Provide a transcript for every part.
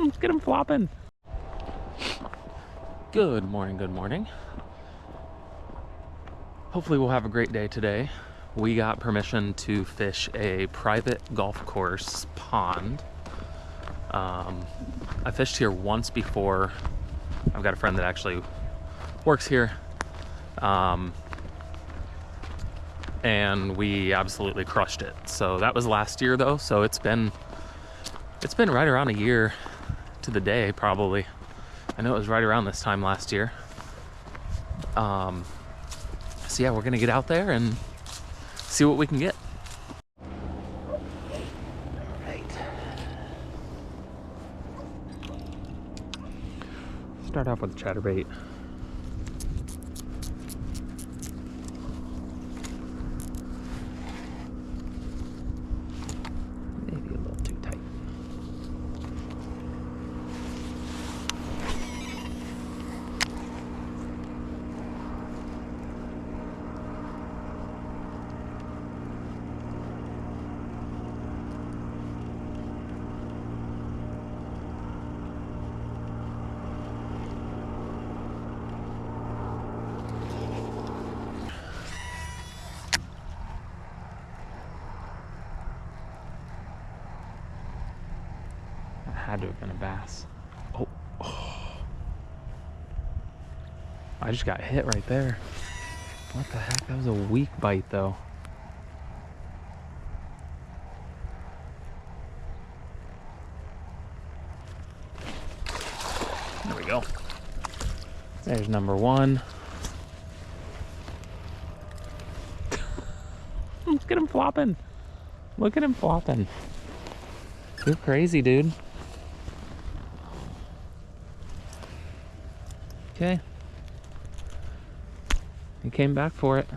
Let's get him flopping. Good morning, good morning. Hopefully we'll have a great day today. We got permission to fish a private golf course pond. I fished here once before. I've got a friend that actually works here. And we absolutely crushed it. So that was last year though, so it's been right around a year to the day probably. I know it was right around this time last year. So yeah, we're gonna get out there and see what we can get. All right. Start off with chatterbait. Maybe a little too tight. Had to have been a bass. Oh. I just got hit right there. What the heck? That was a weak bite though. There we go. There's number one. Let's get him flopping. Look at him flopping. You're crazy, dude. Okay. He came back for it.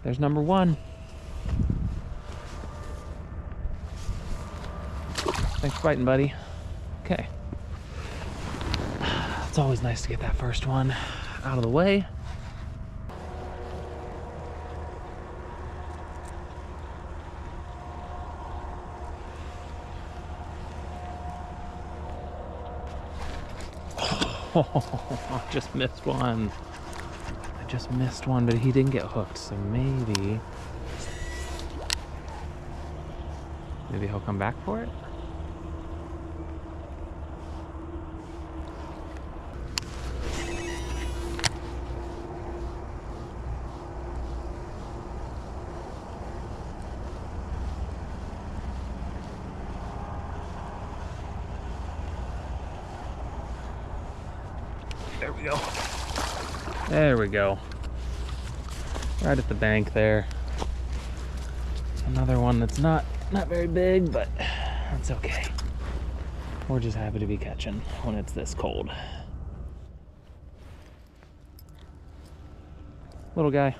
There's number one. Thanks for biting, buddy. Okay. It's always nice to get that first one out of the way. Oh, I just missed one. I just missed one, but he didn't get hooked, so maybe he'll come back for it. There we go. There we go. Right at the bank there. Another one that's not very big, but that's okay. We're just happy to be catching when it's this cold. Little guy.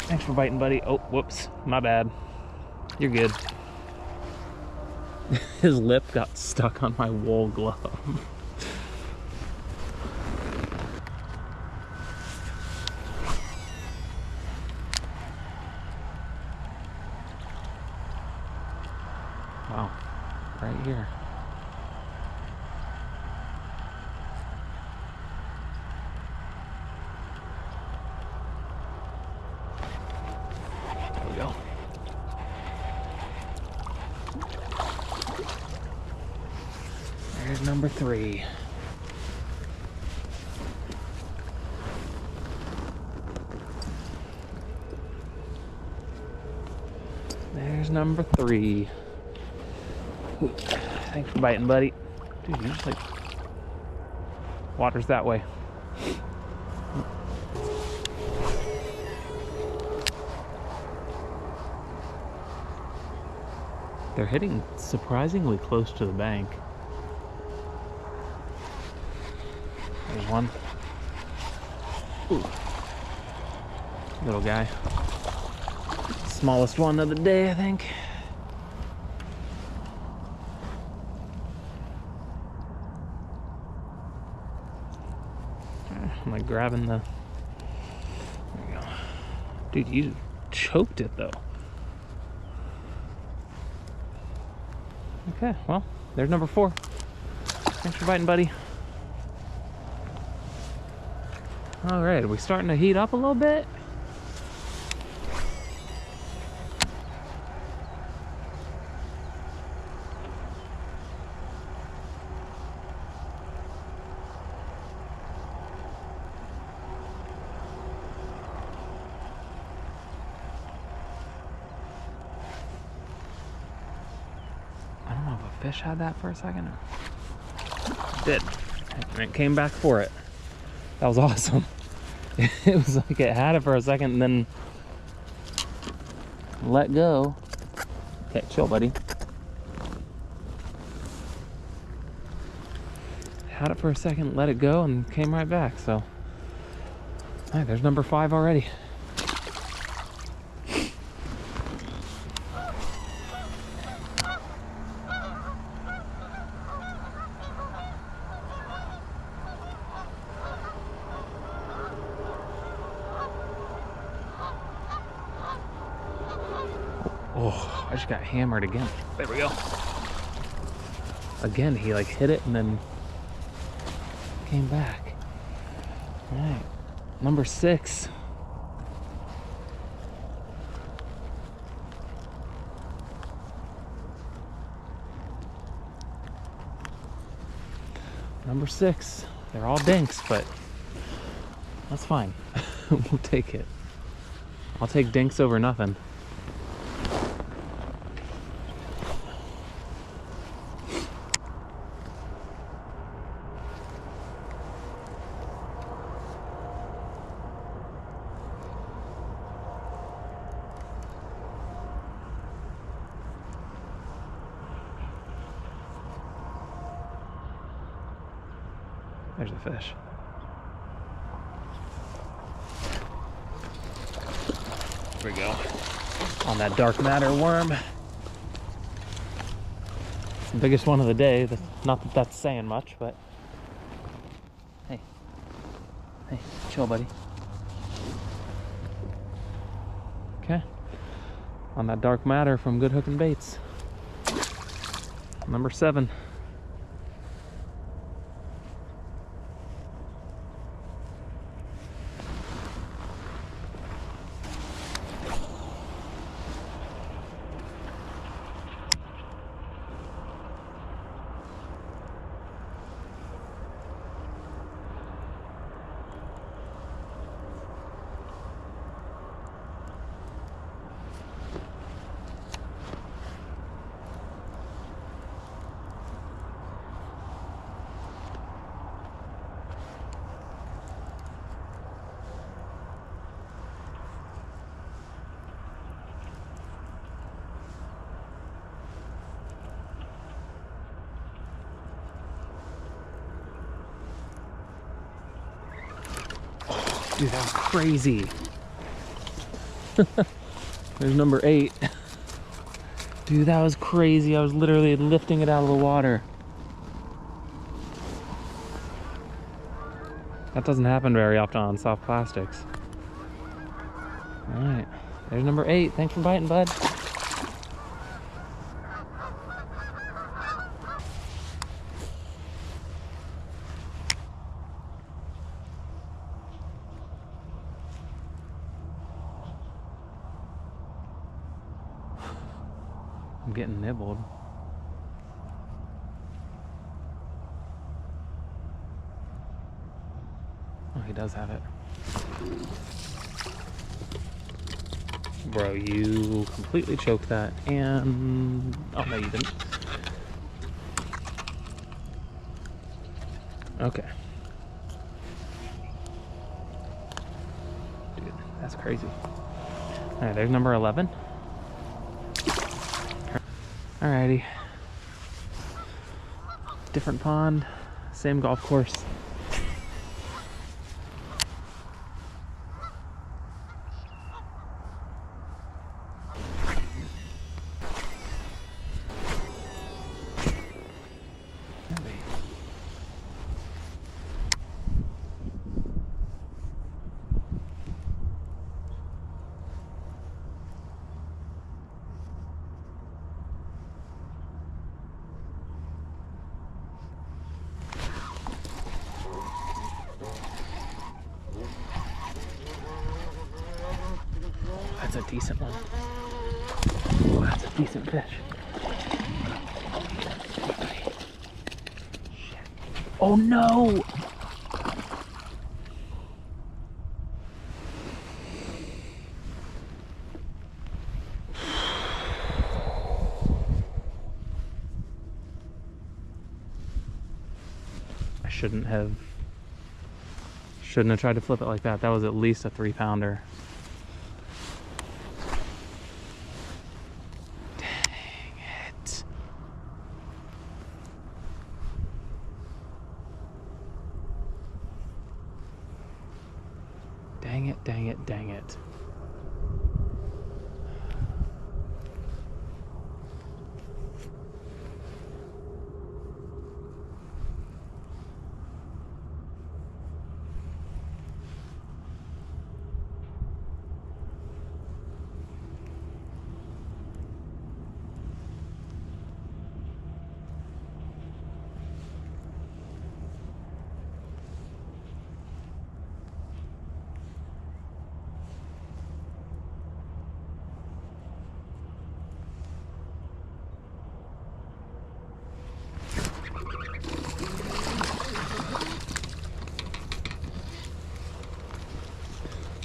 Thanks for biting, buddy. Oh, whoops. My bad. You're good. His lip got stuck on my wool glove. Wow, right here. There we go. There's number three. There's number three. Ooh, thanks for biting, buddy. Dude, you just like water's that way. They're hitting surprisingly close to the bank. There's one. Ooh. Little guy. Smallest one of the day, I think. I'm like grabbing the... There we go. Dude, you choked it though. Okay, well, there's number 4. Thanks for biting, buddy. All right, are we starting to heat up a little bit? I don't know if a fish had that for a second. It did, and it came back for it. That was awesome. It was like it had it for a second and then let go. Okay, chill, buddy. Had it for a second, let it go, and came right back. So, all right, there's number 5 already. Oh, I just got hammered again. There we go. Again, he like hit it and then came back. All right, number 6. Number 6. They're all dinks, but that's fine. We'll take it. I'll take dinks over nothing. There's a fish. There we go. On that dark matter worm. It's the biggest one of the day. Not that that's saying much, but hey. Hey, chill, buddy. Okay. On that dark matter from Good Hookin' Baits. Number 7. Dude, that was crazy. There's number 8. Dude, that was crazy. I was literally lifting it out of the water. That doesn't happen very often on soft plastics. Alright, there's number 8. Thanks for biting, bud. I'm getting nibbled. Oh, he does have it. Bro, you completely choked that, and... oh, no, you didn't. Okay. Dude, that's crazy. Alright, there's number 11. Alrighty. Different pond, same golf course. that's a decent one. Oh, that's a decent fish. Oh no! I shouldn't have tried to flip it like that. That was at least a 3-pounder. Dang it, dang it, dang it.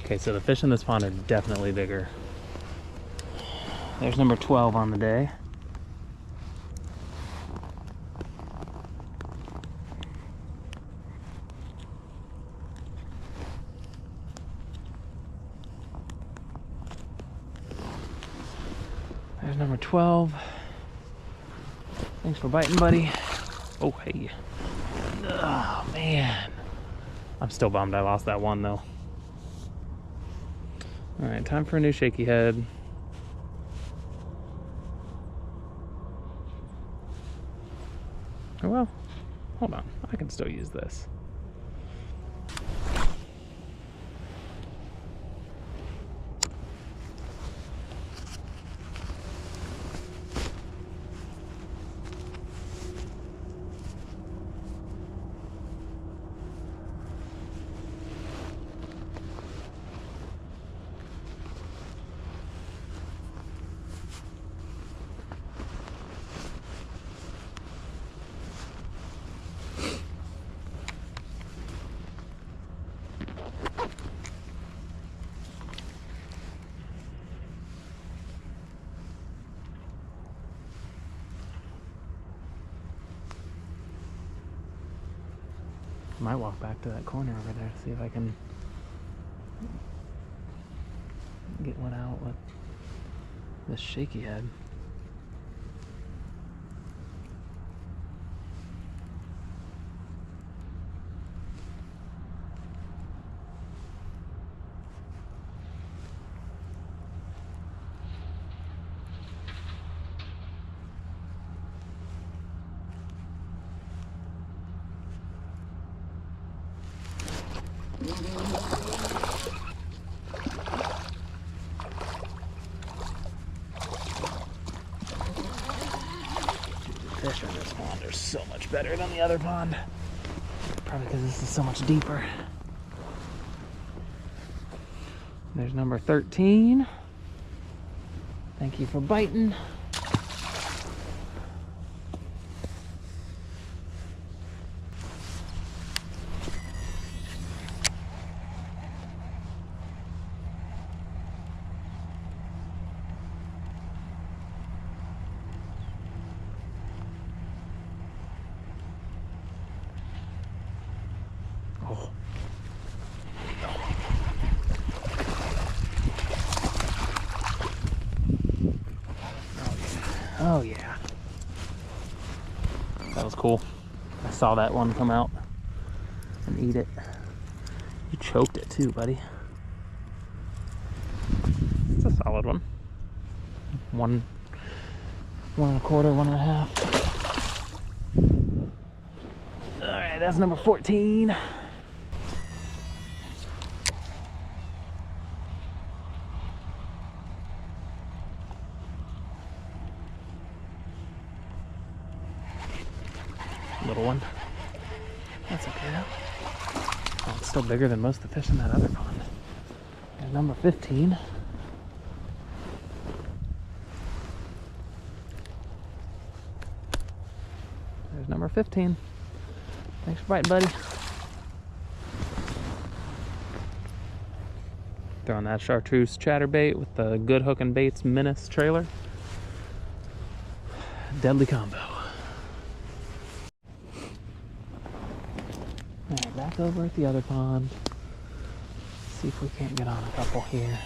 Okay, so the fish in this pond are definitely bigger. There's number 12 on the day. There's number 12. Thanks for biting, buddy. Oh, hey. Oh, man. I'm still bummed I lost that one, though. All right, time for a new shaky head. Oh, well, hold on. I can still use this. Might walk back to that corner over there to see if I can get one out with this shaky head. Fish in this pond are so much better than the other pond. Probably because this is so much deeper. There's number 13. Thank you for biting. Oh. Oh yeah. That was cool. I saw that one come out and eat it. You choked it too, buddy. It's a solid one. 1 1/4, 1.5. All right, that's number 14. Little one. That's okay though. Oh, it's still bigger than most of the fish in that other pond. And number 15. number 15. Thanks for biting, buddy. Throwing that chartreuse chatterbait with the Good Hook and Baits Menace trailer. Deadly combo. Alright, back over at the other pond. See if we can't get on a couple here.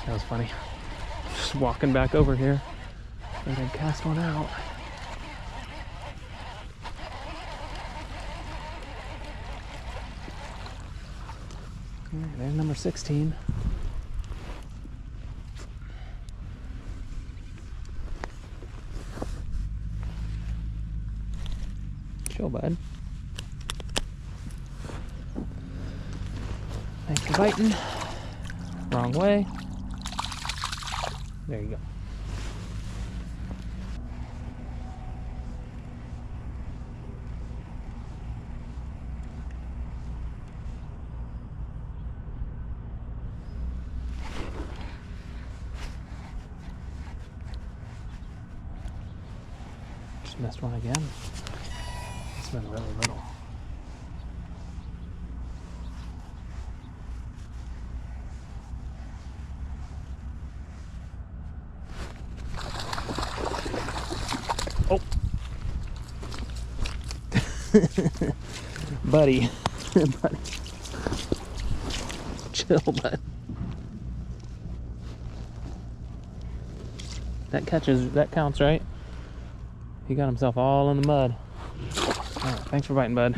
That was funny. Just walking back over here. I think I'd cast one out. Alright, there's number 16. Chill, bud. Thanks for biting. Wrong way. There you go. Just missed one again. It's been really little. Oh. Buddy. Buddy. Chill, bud. That counts, right? He got himself all in the mud. Alright, thanks for biting, bud.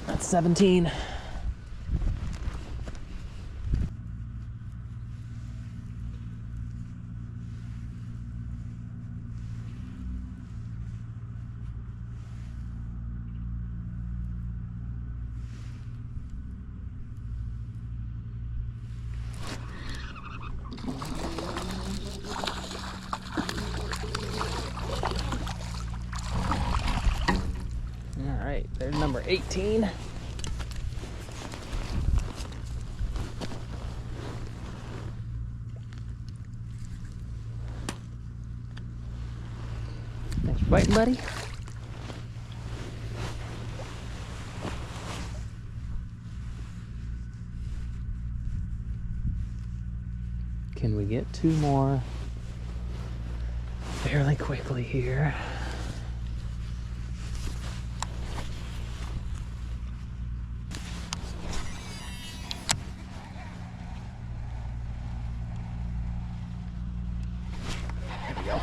That's 17. Alright, there's number 18. Thanks for biting, buddy. Can we get two more fairly quickly here? There we go.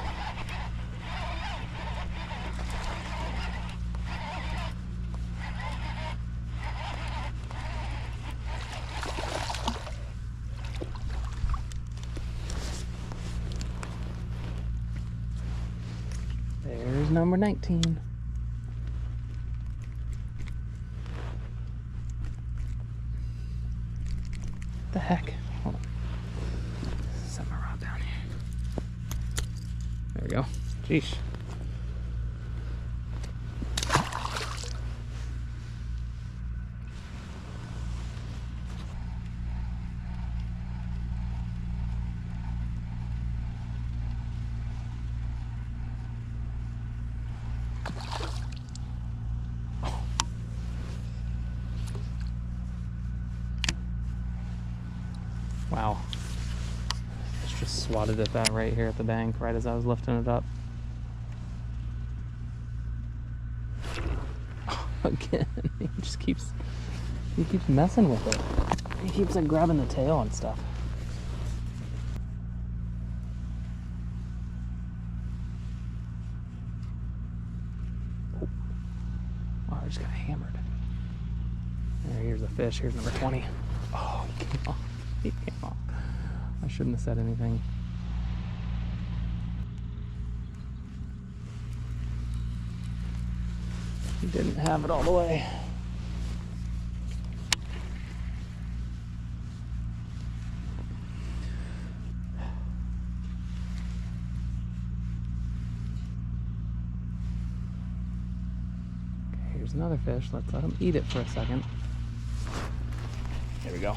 There's number 19. What the heck? Hold on. Set my rod down here. There we go. Jeez. Wow. Just swatted at that right here at the bank, right as I was lifting it up. Again, he keeps messing with it. He keeps like grabbing the tail and stuff. Oh, I just got hammered. There, here's the fish. Here's number 20. Oh, he came off. He came off. I shouldn't have said anything. He didn't have it all the way. Okay, here's another fish. Let's let him eat it for a second. There we go.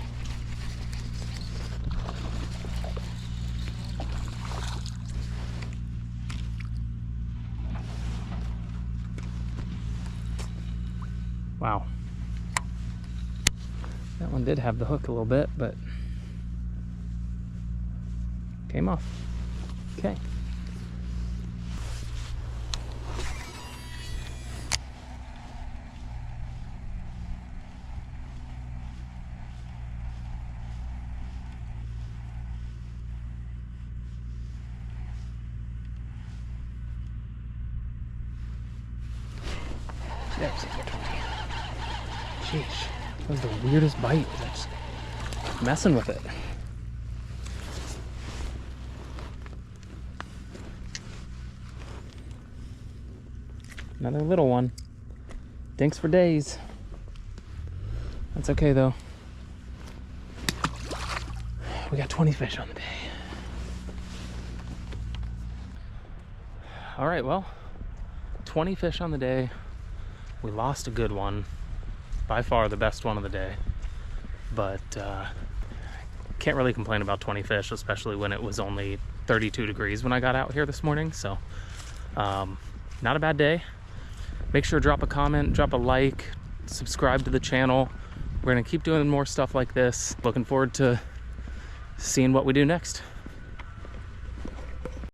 Wow. That one did have the hook a little bit, but came off. Okay. There's the 20. Sheesh, that was the weirdest bite. Just messing with it. Another little one. Dinks for days. That's okay though. We got 20 fish on the day. All right, well, 20 fish on the day. We lost a good one, by far the best one of the day, but can't really complain about 20 fish, especially when it was only 32 degrees when I got out here this morning. So not a bad day. Make sure to drop a comment, drop a like, subscribe to the channel. We're gonna keep doing more stuff like this. Looking forward to seeing what we do next.